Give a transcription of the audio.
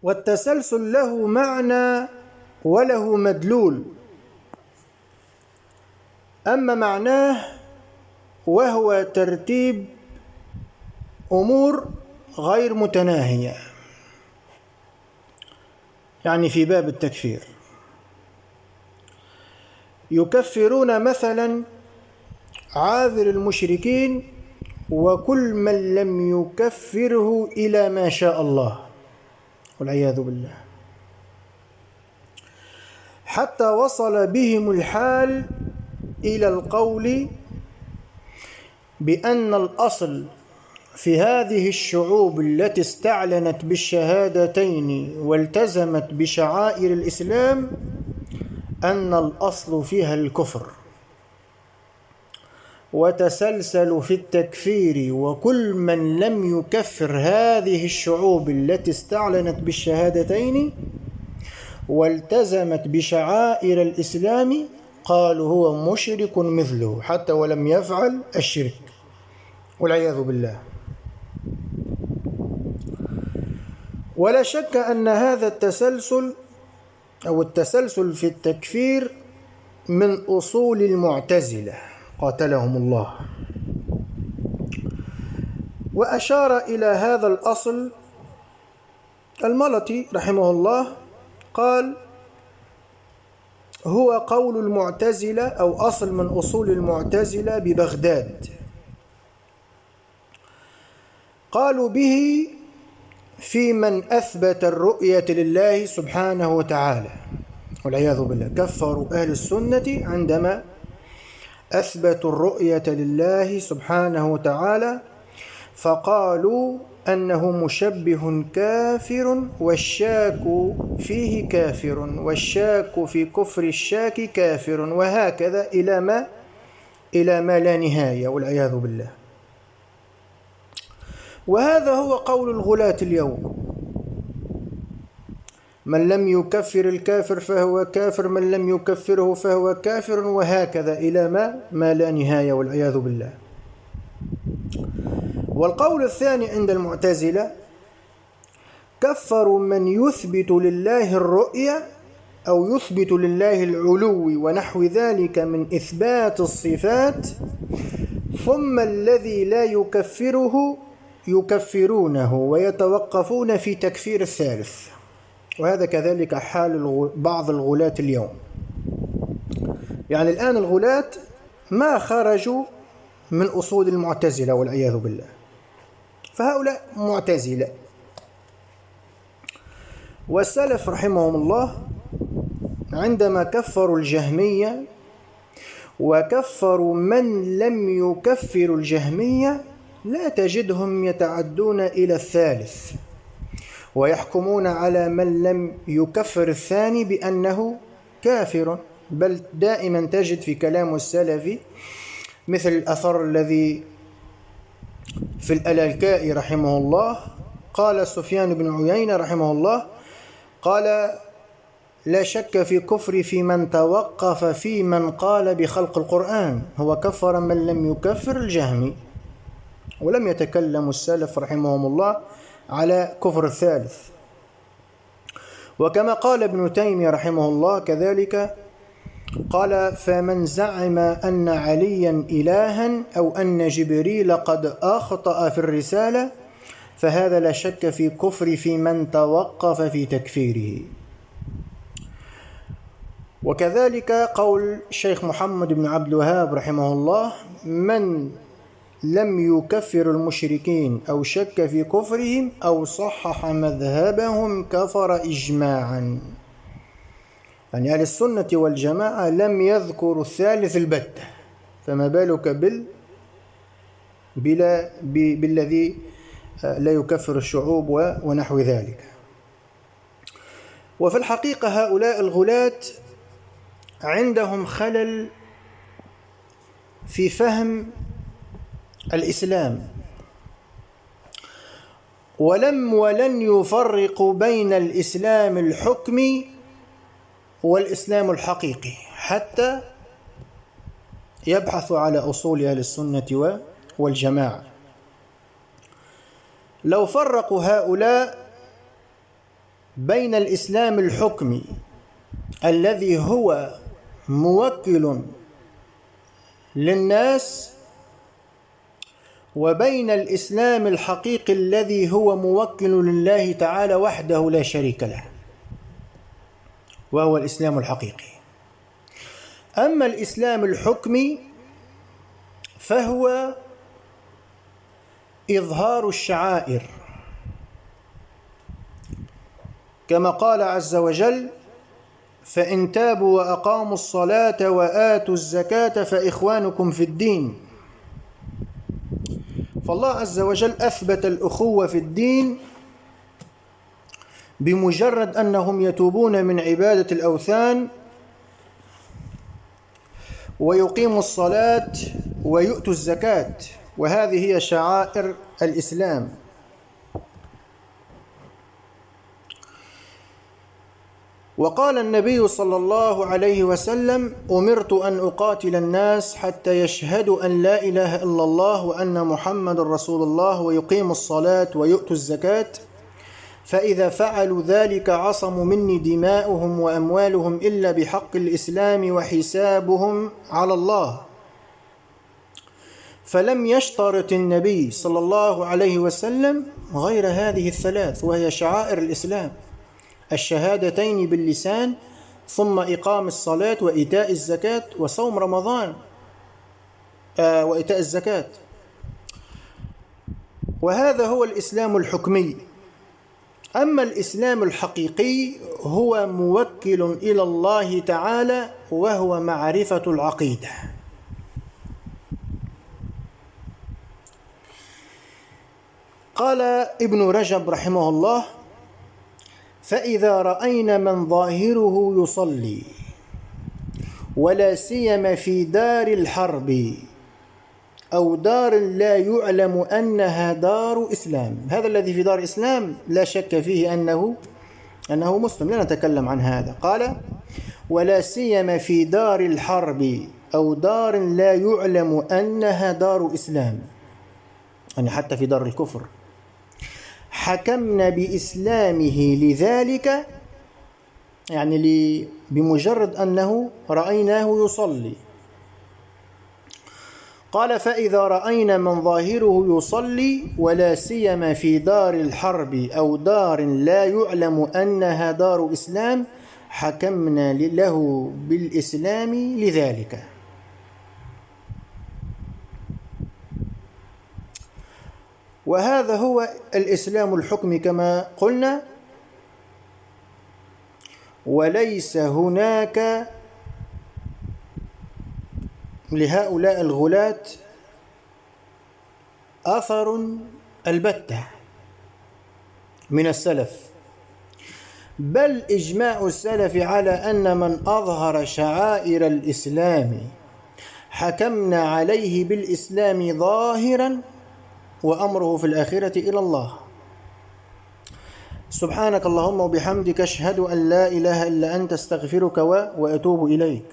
والتسلسل له معنى وله مدلول. أما معناه وهو ترتيب أمور غير متناهية، يعني في باب التكفير يكفرون مثلا عاذر المشركين وكل من لم يكفره إلى ما شاء الله والعياذ بالله، حتى وصل بهم الحال إلى القول بأن الأصل في هذه الشعوب التي استعلنت بالشهادتين والتزمت بشعائر الإسلام أن الأصل فيها الكفر، وتسلسل في التكفير وكل من لم يكفر هذه الشعوب التي استعلنت بالشهادتين والتزمت بشعائر الإسلام قالوا هو مشرك مثله حتى ولم يفعل الشرك والعياذ بالله. ولا شك أن هذا التسلسل أو التسلسل في التكفير من أصول المعتزلة قاتلهم الله. وأشار إلى هذا الأصل الملطي رحمه الله، قال هو قول المعتزلة أو أصل من أصول المعتزلة ببغداد، قالوا به في من أثبت الرؤية لله سبحانه وتعالى والعياذ بالله. كفروا أهل السنة عندما أثبتوا الرؤية لله سبحانه وتعالى، فقالوا أنه مشبه كافر والشاك فيه كافر والشاك في كفر الشاك كافر، وهكذا إلى ما لا نهاية والعياذ بالله. وهذا هو قول الغلاة اليوم: من لم يكفر الكافر فهو كافر، من لم يكفره فهو كافر، وهكذا إلى ما لا نهاية والعياذ بالله. والقول الثاني عند المعتزلة: كفروا من يثبت لله الرؤية أو يثبت لله العلو ونحو ذلك من إثبات الصفات، ثم الذي لا يكفره يكفرونه ويتوقفون في تكفير الثالث. وهذا كذلك حال بعض الغلاة اليوم. يعني الآن الغلاة ما خرجوا من أصول المعتزلة والعياذ بالله، فهؤلاء معتزلة. والسلف رحمهم الله عندما كفروا الجهمية وكفروا من لم يكفر الجهمية لا تجدهم يتعدون إلى الثالث ويحكمون على من لم يكفر الثاني بأنه كافر، بل دائما تجد في كلام السلف مثل الأثر الذي في الألالكائي رحمه الله، قال سفيان بن عيينة رحمه الله، قال: لا شك في كفر في من توقف في من قال بخلق القرآن، هو كفر من لم يكفر الجهمي. ولم يتكلم السلف رحمهم الله على كفر الثالث. وكما قال ابن تيمية رحمه الله كذلك، قال: فمن زعم أن عليا إلها أو أن جبريل قد أخطأ في الرسالة فهذا لا شك في كفر في من توقف في تكفيره. وكذلك قول الشيخ محمد بن عبد الوهاب رحمه الله: من لم يكفر المشركين أو شك في كفرهم أو صحح مذهبهم كفر إجماعا. يعني أهل السنة والجماعة لم يذكروا الثالث البتة، فما بالك بالذي لا يكفر الشعوب ونحو ذلك. وفي الحقيقة هؤلاء الغلاة عندهم خلل في فهم الإسلام، ولن يفرقوا بين الإسلام الحكمي والإسلام الحقيقي حتى يبحثوا على أصول أهل السنة والجماعة. لو فرقوا هؤلاء بين الإسلام الحكمي الذي هو موكل للناس وبين الإسلام الحقيقي الذي هو موكل لله تعالى وحده لا شريك له، وهو الإسلام الحقيقي. أما الإسلام الحكمي فهو إظهار الشعائر، كما قال عز وجل: فإن تابوا وأقاموا الصلاة وآتوا الزكاة فإخوانكم في الدين. فالله عز وجل أثبت الأخوة في الدين بمجرد أنهم يتوبون من عبادة الأوثان ويقيموا الصلاة ويؤتوا الزكاة، وهذه هي شعائر الإسلام. وقال النبي صلى الله عليه وسلم: أمرت أن أقاتل الناس حتى يشهدوا أن لا إله إلا الله وأن محمد رسول الله ويقيموا الصلاة ويؤتوا الزكاة، فإذا فعلوا ذلك عصموا مني دماؤهم وأموالهم إلا بحق الإسلام وحسابهم على الله. فلم يشترط النبي صلى الله عليه وسلم غير هذه الثلاث، وهي شعائر الإسلام: الشهادتين باللسان، ثم إقام الصلاة وإيتاء الزكاة وصوم رمضان وإيتاء الزكاة. وهذا هو الإسلام الحكمي. أما الإسلام الحقيقي هو موكل إلى الله تعالى، وهو معرفة العقيدة. قال ابن رجب رحمه الله: فإذا رأينا من ظاهره يصلي ولا سيما في دار الحرب أو دار لا يعلم أنها دار إسلام. هذا الذي في دار إسلام لا شك فيه أنه مسلم، لا نتكلم عن هذا. قال: ولا سيما في دار الحرب أو دار لا يعلم أنها دار إسلام، يعني حتى في دار الكفر، حكمنا بإسلامه لذلك، يعني بمجرد أنه رأيناه يصلي. قال: فإذا رأينا من ظاهره يصلي ولا سيما في دار الحرب أو دار لا يعلم أنها دار إسلام حكمنا له بالإسلام لذلك. وهذا هو الإسلام الحكمي كما قلنا. وليس هناك لهؤلاء الغلاة أثر البتة من السلف، بل إجماع السلف على أن من أظهر شعائر الإسلام حكمنا عليه بالإسلام ظاهرا وأمره في الآخرة إلى الله. سبحانك اللهم وبحمدك، أشهد أن لا إله إلا أنت، استغفرك وأتوب إليك.